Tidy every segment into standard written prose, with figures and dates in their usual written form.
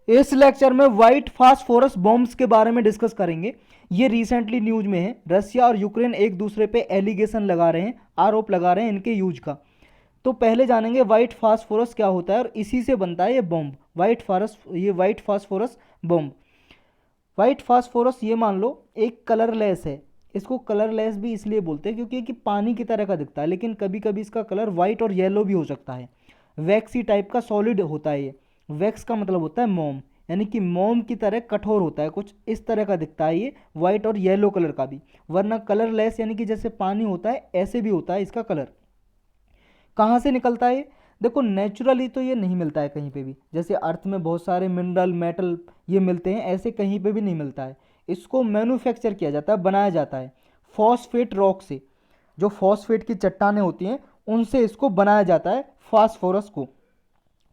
इस लेक्चर में white phosphorus bombs के बारे में डिस्कस करेंगे। ये रिसेंटली न्यूज में है, रसिया और यूक्रेन एक दूसरे पे एलिगेशन लगा रहे हैं, आरोप लगा रहे हैं इनके यूज का। तो पहले जानेंगे व्हाइट फास्फोरस क्या होता है और इसी से बनता है ये bomb, white phosphorus bomb. White phosphorus ये मान लो एक कलरलेस है। इसको कलरलेस भी इसलिए बोलते हैं क्योंकि कि पानी की तरह का दिखता है, लेकिन कभी कभी इसका कलर वाइट और येलो भी हो सकता है। वैक्सी टाइप का सॉलिड होता है ये। वैक्स का मतलब होता है मोम, यानी कि मोम की तरह कठोर होता है, कुछ इस तरह का दिखता है ये, वाइट और येलो कलर का भी। वरना कलरलेस यानी कि जैसे पानी होता है ऐसे भी होता है इसका कलर। कहाँ से निकलता है ये? देखो नेचुरली तो ये नहीं मिलता है कहीं पे भी, जैसे अर्थ में बहुत सारे मिनरल मेटल ये मिलते हैं, ऐसे कहीं पे भी नहीं मिलता है। इसको मैन्युफैक्चर किया जाता है, बनाया जाता है फॉस्फेट रॉक से। जो फॉस्फेट की चट्टानें होती हैं उनसे इसको बनाया जाता है फास्फोरस को,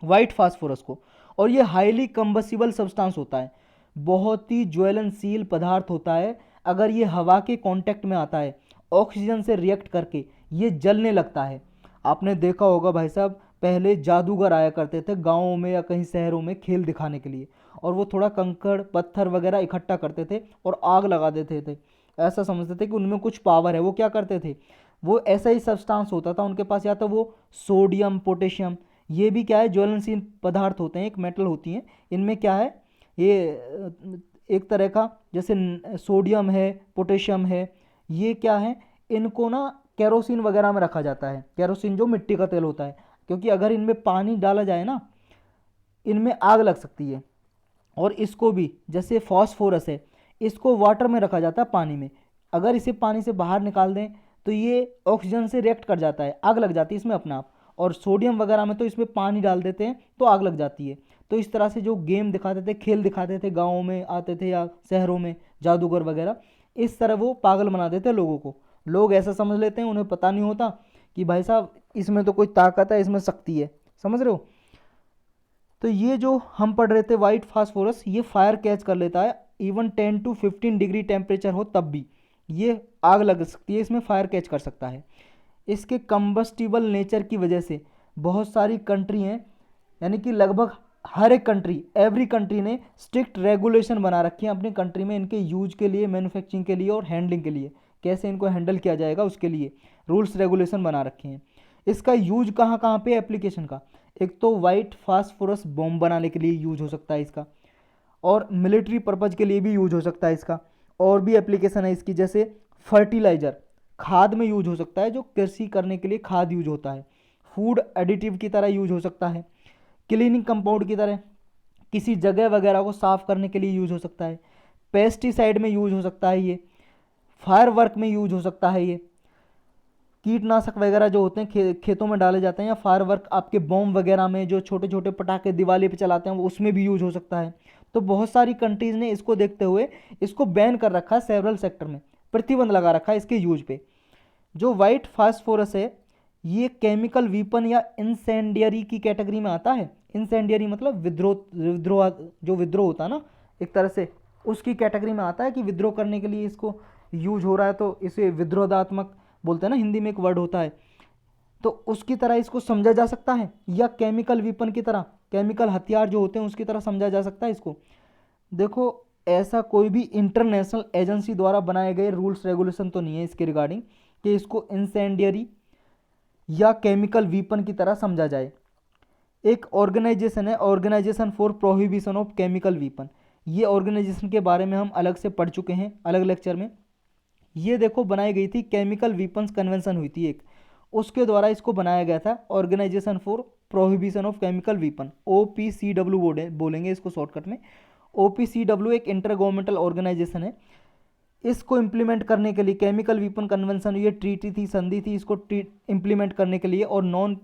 वाइट फास्फोरस को। और ये हाईली कंबसिबल सब्सटेंस होता है, बहुत ही ज्वलनशील पदार्थ होता है। अगर ये हवा के कांटेक्ट में आता है, ऑक्सीजन से रिएक्ट करके ये जलने लगता है। आपने देखा होगा भाई साहब, पहले जादूगर आया करते थे गाँवों में या कहीं शहरों में खेल दिखाने के लिए, और वो थोड़ा कंकड़ पत्थर वगैरह इकट्ठा करते थे और आग लगा देते थे। ऐसा समझते थे कि उनमें कुछ पावर है। वो क्या करते थे, वो ऐसा ही सब्सटेंस होता था उनके पास, या तो वो सोडियम पोटेशियम, ये भी क्या है ज्वलनशील पदार्थ होते हैं, एक मेटल होती हैं। इनमें क्या है, ये एक तरह का जैसे सोडियम है, पोटेशियम है, ये क्या है, इनको ना केरोसिन वगैरह में रखा जाता है। केरोसिन जो मिट्टी का तेल होता है, क्योंकि अगर इनमें पानी डाला जाए ना, इनमें आग लग सकती है। और इसको भी जैसे फॉस्फोरस है, इसको वाटर में रखा जाता है, पानी में। अगर इसे पानी से बाहर निकाल दें तो ये ऑक्सीजन से रिएक्ट कर जाता है, आग लग जाती है इसमें अपना आप। और सोडियम वगैरह में तो इसमें पानी डाल देते हैं तो आग लग जाती है। तो इस तरह से जो गेम दिखाते थे, खेल दिखाते थे, गाँवों में आते थे या शहरों में जादूगर वगैरह, इस तरह वो पागल बना देते लोगों को। लोग ऐसा समझ लेते हैं, उन्हें पता नहीं होता कि भाई साहब इसमें तो कोई ताकत है, इसमें शक्ति है। समझ रहे हो? तो ये जो हम पढ़ रहे थे वाइट फास्फोरस, ये फायर कैच कर लेता है, इवन 10 to 15 डिग्री टेम्परेचर हो तब भी ये आग लग सकती है, इसमें फायर कैच कर सकता है। इसके कंबस्टिबल नेचर की वजह से बहुत सारी कंट्री हैं, यानी कि लगभग हर एक कंट्री, एवरी कंट्री ने स्ट्रिक्ट रेगुलेशन बना रखी है अपनी कंट्री में इनके यूज के लिए, मैन्युफैक्चरिंग के लिए और हैंडलिंग के लिए। कैसे इनको हैंडल किया जाएगा उसके लिए रूल्स रेगुलेशन बना रखे हैं। इसका यूज कहाँ कहाँ पे एप्लीकेशन का, एक तो वाइट फास्फोरस बॉम्ब बनाने के लिए यूज हो सकता है इसका, और मिलिट्री पर्पज़ के लिए भी यूज हो सकता है इसका। और भी एप्लीकेशन है इसकी, जैसे फर्टिलाइजर, खाद में यूज हो सकता है, जो कृषि करने के लिए खाद यूज होता है। फूड एडिटिव की तरह यूज हो सकता है। क्लीनिंग कंपाउंड की तरह किसी जगह वगैरह को साफ करने के लिए यूज हो सकता है। पेस्टिसाइड में यूज हो सकता है ये। फायर वर्क में यूज हो सकता है ये। कीटनाशक वगैरह जो होते हैं खेतों में डाले जाते हैं, या फायर वर्क आपके बॉम्ब वगैरह में जो छोटे छोटे पटाखे दिवाली पे चलाते हैं वो उसमें भी यूज हो सकता है। तो बहुत सारी कंट्रीज ने इसको देखते हुए इसको बैन कर रखा है, सेवरल सेक्टर में प्रतिबंध लगा रखा है इसके यूज पे। जो वाइट फास्फोरस है ये केमिकल वीपन या इंसेंडियरी की कैटेगरी में आता है। इंसेंडियरी मतलब विद्रोह, विद्रोह जो विद्रोह होता है ना एक तरह से, उसकी कैटेगरी में आता है कि विद्रोह करने के लिए इसको यूज हो रहा है, तो इसे विद्रोहात्मक बोलते हैं ना, हिंदी में एक वर्ड होता है। तो उसकी तरह इसको समझा जा सकता है, या केमिकल वीपन की तरह, केमिकल हथियार जो होते हैं उसकी तरह समझा जा सकता है इसको। देखो ऐसा कोई भी इंटरनेशनल एजेंसी द्वारा बनाए गए रूल्स रेगुलेशन तो नहीं है इसके रिगार्डिंग कि इसको इंसेंडियरी या केमिकल वीपन की तरह समझा जाए। एक ऑर्गेनाइजेशन है, organisation for prohibition of chemical weapon. ये ऑर्गेनाइजेशन के बारे में हम अलग से पढ़ चुके हैं, अलग लेक्चर में। ये देखो बनाई गई थी, केमिकल वीपन्स कन्वेंशन हुई थी एक, उसके द्वारा इसको बनाया गया था, organisation for prohibition of chemical weapon, OPCW बोलेंगे इसको शॉर्टकट में। OPCW एक इंटर गवर्नमेंटल ऑर्गेनाइजेशन है। इसको इम्प्लीमेंट करने के लिए, केमिकल वीपन कन्वेंशन ये ट्रीटी थी, संधि थी, इसको इम्प्लीमेंट करने के लिए, और नॉन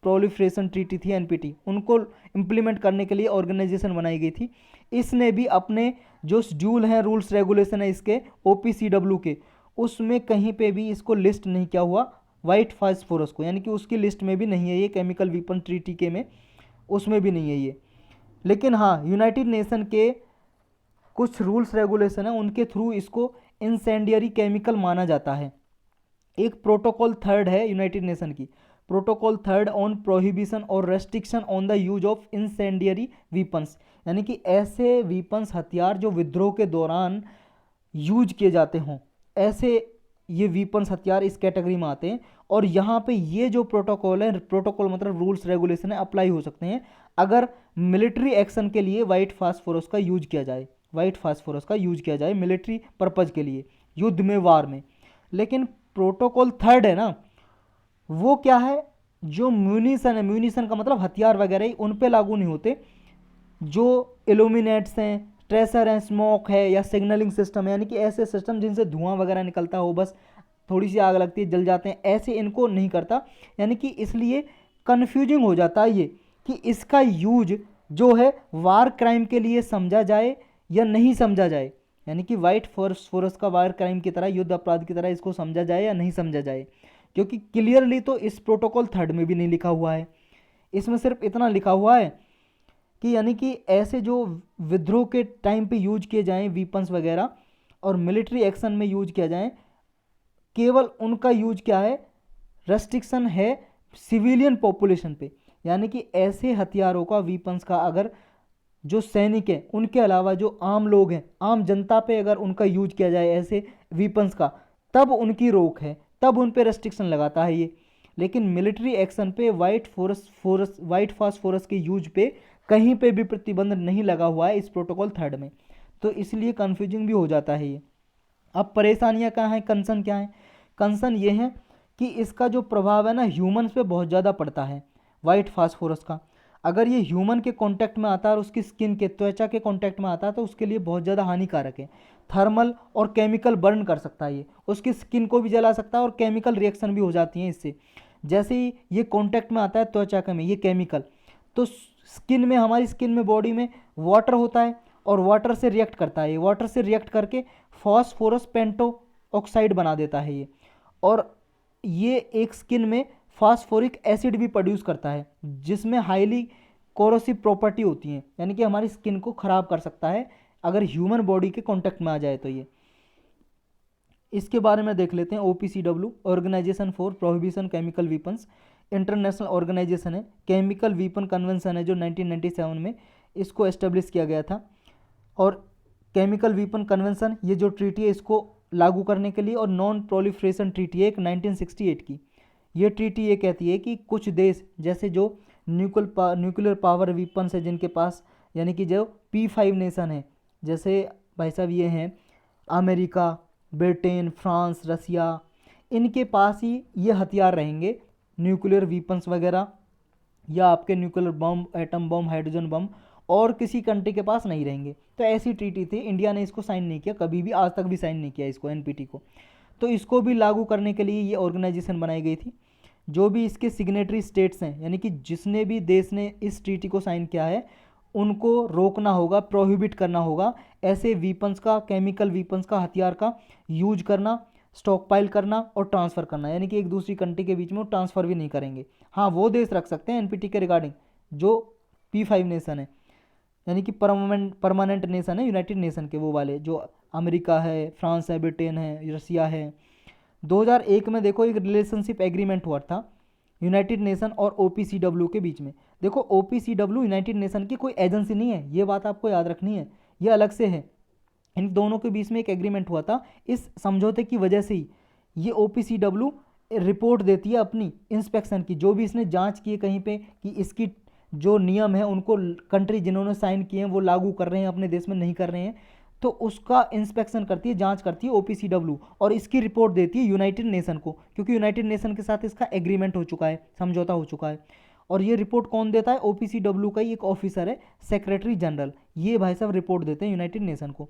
प्रोलिफरेशन ट्रीटी थी NPT, उनको इम्प्लीमेंट करने के लिए ऑर्गेनाइजेशन बनाई गई थी। इसने भी अपने जो शेड्यूल हैं, रूल्स रेगुलेशन है इसके OPCW के, उसमें कहीं पे भी इसको लिस्ट नहीं किया हुआ वाइट फास्फोरस को, यानी कि उसकी लिस्ट में भी नहीं है ये, केमिकल वीपन ट्रीटी के में उसमें भी नहीं है ये। लेकिन हाँ, यूनाइटेड नेशन के कुछ रूल्स रेगुलेशन है, उनके थ्रू इसको इंसेंडियरी केमिकल माना जाता है। एक प्रोटोकॉल 3 है यूनाइटेड नेशन की, प्रोटोकॉल थर्ड ऑन प्रोहिबिशन और restriction on the use of incendiary weapons, यानी कि ऐसे वीपन्स हथियार जो विद्रोह के दौरान यूज किए जाते हों, ऐसे ये वीपन्स हथियार इस कैटेगरी में आते हैं। और यहाँ पे ये जो प्रोटोकॉल है, प्रोटोकॉल मतलब रूल्स रेगुलेशन है, अप्लाई हो सकते हैं अगर मिलिट्री एक्शन के लिए वाइट फास्फोरस का यूज किया जाए, वाइट फास्फोरस का यूज किया जाए मिलिट्री पर्पज के लिए, युद्ध में, वार में। लेकिन प्रोटोकॉल थर्ड है ना, वो क्या है, जो म्यूनिशन है, म्यूनिशन का मतलब हथियार वगैरह ही, उन पे लागू नहीं होते। जो इल्यूमिनेट्स हैं, ट्रेसर हैं, स्मोक है या सिग्नलिंग सिस्टम है, यानी कि ऐसे सिस्टम जिनसे धुआं वगैरह निकलता हो, बस थोड़ी सी आग लगती है जल जाते हैं, ऐसे इनको नहीं करता। यानी कि इसलिए कन्फ्यूजिंग हो जाता है ये कि इसका यूज जो है वार क्राइम के लिए समझा जाए या नहीं समझा जाए, यानी कि वाइट फास्फोरस का वार क्राइम की तरह, युद्ध अपराध की तरह इसको समझा जाए या नहीं समझा जाए। क्योंकि क्लियरली तो इस प्रोटोकॉल थर्ड में भी नहीं लिखा हुआ है, इसमें सिर्फ इतना लिखा हुआ है कि यानी कि ऐसे जो विद्रोह के टाइम पे यूज किए जाएं वीपन्स वगैरह और मिलिट्री एक्शन में यूज किया जाए, केवल उनका यूज क्या है, रेस्ट्रिक्शन है सिविलियन पॉपुलेशन पे। यानी कि ऐसे हथियारों का, वीपन्स का, अगर जो सैनिक हैं उनके अलावा जो आम लोग हैं, आम जनता पे अगर उनका यूज किया जाए ऐसे वीपन्स का, तब उनकी रोक है, तब उन पे रेस्ट्रिक्शन लगाता है ये। लेकिन मिलिट्री एक्शन पे वाइट फास्फोरस के यूज पे कहीं पे भी प्रतिबंध नहीं लगा हुआ है इस प्रोटोकॉल थर्ड में, तो इसलिए कन्फ्यूजिंग भी हो जाता है ये। अब परेशानियां कहाँ हैं, कंसर्न क्या है? कंसर्न ये है कि इसका जो प्रभाव है ना ह्यूमन्स पे बहुत ज़्यादा पड़ता है वाइट फास्फोरस का। अगर ये ह्यूमन के कांटेक्ट में आता है और उसकी स्किन के, त्वचा के कांटेक्ट में आता है, तो उसके लिए बहुत ज़्यादा हानिकारक है। थर्मल और केमिकल बर्न कर सकता है ये, उसकी स्किन को भी जला सकता है और केमिकल रिएक्शन भी हो जाती हैं इससे। जैसे ही ये कांटेक्ट में आता है त्वचा के में ये केमिकल, तो स्किन में, हमारी स्किन में, बॉडी में वाटर होता है और वाटर से रिएक्ट करता है, ये वाटर से रिएक्ट करके फॉस्फोरस पेंटो ऑक्साइड बना देता है ये, और ये एक स्किन में फास्फोरिक एसिड भी प्रोड्यूस करता है जिसमें हाईली कोरोसिव प्रॉपर्टी होती है, यानी कि हमारी स्किन को ख़राब कर सकता है अगर ह्यूमन बॉडी के कांटेक्ट में आ जाए तो ये। इसके बारे में देख लेते हैं। OPCW, organisation for prohibition chemical weapons, international organisation है, केमिकल वीपन कन्वेंशन है जो 1997 में इसको एस्टेब्लिश किया गया था। और केमिकल वीपन कन्वेंशन, ये जो ट्रीटी है इसको लागू करने के लिए, और नॉन प्रोलिफरेशन ट्रीटी है एक 1968 की। ये ट्रीटी ये कहती है कि कुछ देश, जैसे जो न्यूक्लियर पावर वीपन्स है जिनके पास, यानी कि जो P5 नेशन है, जैसे भाई साहब ये हैं अमेरिका, ब्रिटेन, फ्रांस, रसिया, इनके पास ही ये हथियार रहेंगे, न्यूक्लियर वीपन्स वगैरह, या आपके nuclear bomb, atom bomb, hydrogen bomb, और किसी कंट्री के पास नहीं रहेंगे। तो ऐसी ट्रीटी थी, इंडिया ने इसको साइन नहीं किया कभी भी, आज तक भी साइन नहीं किया इसको, NPT को। तो इसको भी लागू करने के लिए ये ऑर्गेनाइजेशन बनाई गई थी। जो भी इसके सिग्नेटरी स्टेट्स हैं, यानी कि जिसने भी देश ने इस ट्रीटी को साइन किया है, उनको रोकना होगा, प्रोहिबिट करना होगा ऐसे वीपन्स का, केमिकल वीपन्स का, हथियार का यूज करना, स्टॉकपाइल करना और ट्रांसफ़र करना, यानी कि एक दूसरी कंट्री के बीच में वो ट्रांसफ़र भी नहीं करेंगे। हाँ, वो देश रख सकते हैं NPT के रिगार्डिंग जो P5 नेशन है, यानी कि परमानेंट नेशन है यूनाइटेड नेशन के, वो वाले जो अमेरिका है, फ्रांस है, ब्रिटेन है, रसिया है। 2001 में देखो एक रिलेशनशिप एग्रीमेंट हुआ था यूनाइटेड नेशन और OPCW के बीच में। देखो OPCW यूनाइटेड नेशन की कोई एजेंसी नहीं है, ये बात आपको याद रखनी है, ये अलग से है। इन दोनों के बीच में एक एग्रीमेंट हुआ था, इस समझौते की वजह से ही ये OPCW रिपोर्ट देती है अपनी इंस्पेक्शन की, जो भी इसने जांच की है कहीं पे कि इसकी जो नियम है उनको कंट्री जिन्होंने साइन किए हैं वो लागू कर रहे हैं अपने देश में, नहीं कर रहे हैं, तो उसका इंस्पेक्शन करती है, जांच करती है OPCW, और इसकी रिपोर्ट देती है यूनाइटेड नेशन को, क्योंकि यूनाइटेड नेशन के साथ इसका एग्रीमेंट हो चुका है, समझौता हो चुका है। और ये रिपोर्ट कौन देता है? OPCW का ही एक ऑफिसर है, सेक्रेटरी जनरल, ये भाई साहब रिपोर्ट देते हैं यूनाइटेड नेशन को।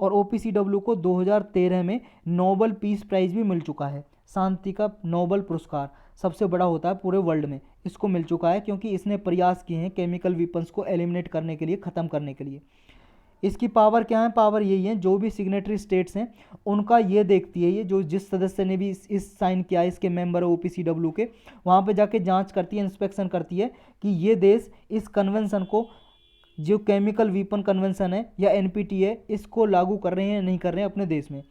और OPCW को 2013 में नोबल पीस प्राइज़ भी मिल चुका है, शांति का नोबल पुरस्कार सबसे बड़ा होता है पूरे वर्ल्ड में, इसको मिल चुका है, क्योंकि इसने प्रयास किए हैं केमिकल वीपन्स को एलिमिनेट करने के लिए, ख़त्म करने के लिए। इसकी पावर क्या है? पावर यही है, जो भी सिग्नेटरी स्टेट्स हैं उनका ये देखती है, ये जो जिस सदस्य ने भी इस साइन किया है, इसके मेंबर है OPCW के, वहाँ पे जाके जांच करती है, इंस्पेक्शन करती है कि ये देश इस कन्वेंशन को, जो केमिकल वीपन कन्वेंशन है या NPT है, इसको लागू कर रहे हैं या नहीं कर रहे हैं अपने देश में।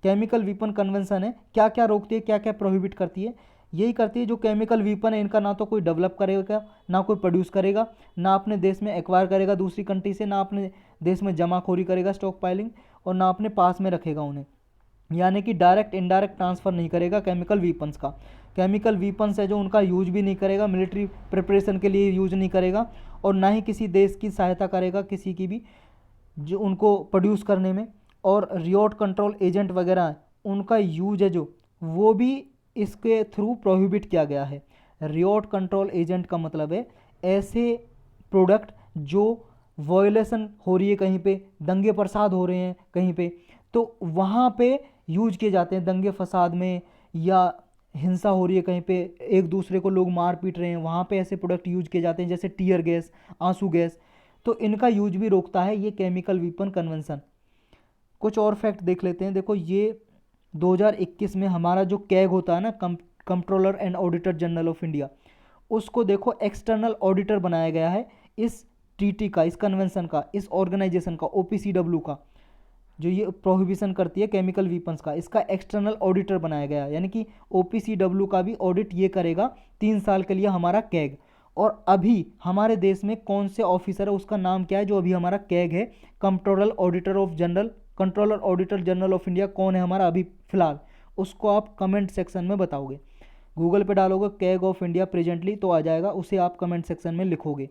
केमिकल वीपन कन्वेंशन है, क्या क्या रोकती है, क्या क्या प्रोहिबिट करती है, यही करती है। जो केमिकल वीपन है इनका ना तो कोई डेवलप करेगा, ना कोई प्रोड्यूस करेगा, ना अपने देश में एक्वायर करेगा दूसरी कंट्री से, ना अपने देश में जमाखोरी करेगा स्टॉक पाइलिंग, और ना अपने पास में रखेगा उन्हें। यानी कि डायरेक्ट इनडायरेक्ट ट्रांसफ़र नहीं करेगा केमिकल वीपन्स का। केमिकल वीपन्स है जो उनका यूज भी नहीं करेगा, मिलिट्री प्रिपरेशन के लिए यूज नहीं करेगा, और ना ही किसी देश की सहायता करेगा किसी की भी जो उनको प्रोड्यूस करने में। और रियोट कंट्रोल एजेंट वगैरह है, उनका यूज है जो वो भी इसके थ्रू प्रोहिबिट किया गया है। रियोट कंट्रोल एजेंट का मतलब है ऐसे प्रोडक्ट जो वॉयलेशन हो रही है कहीं पे, दंगे फसाद हो रहे हैं कहीं पे, तो वहाँ पे यूज किए जाते हैं। दंगे फसाद में या हिंसा हो रही है कहीं पे, एक दूसरे को लोग मार पीट रहे हैं, वहाँ पे ऐसे प्रोडक्ट यूज किए जाते हैं, जैसे टीयर गैस, आंसू गैस। तो इनका यूज भी रोकता है ये केमिकल वीपन कन्वेंशन। कुछ और फैक्ट देख लेते हैं। देखो ये 2021 में हमारा जो कैग होता है ना, controller and auditor general of India, उसको देखो एक्सटर्नल ऑडिटर बनाया गया है इस टीटी का, इस कन्वेंशन का, इस ऑर्गेनाइजेशन का, ओपीसीडब्ल्यू का, जो ये प्रोहिबिशन करती है केमिकल वीपन्स का, इसका एक्सटर्नल ऑडिटर बनाया गया है। यानी कि ओपीसीडब्ल्यू का भी ऑडिट ये करेगा 3 साल के लिए हमारा कैग। और अभी हमारे देश में कौन से ऑफिसर है, उसका नाम क्या है जो अभी हमारा कैग है, controller auditor of general, controller auditor general of India कौन है हमारा अभी फिलहाल, उसको आप कमेंट सेक्शन में बताओगे। गूगल पे डालोगे कैग ऑफ इंडिया प्रेजेंटली तो आ जाएगा, उसे आप कमेंट सेक्शन में लिखोगे।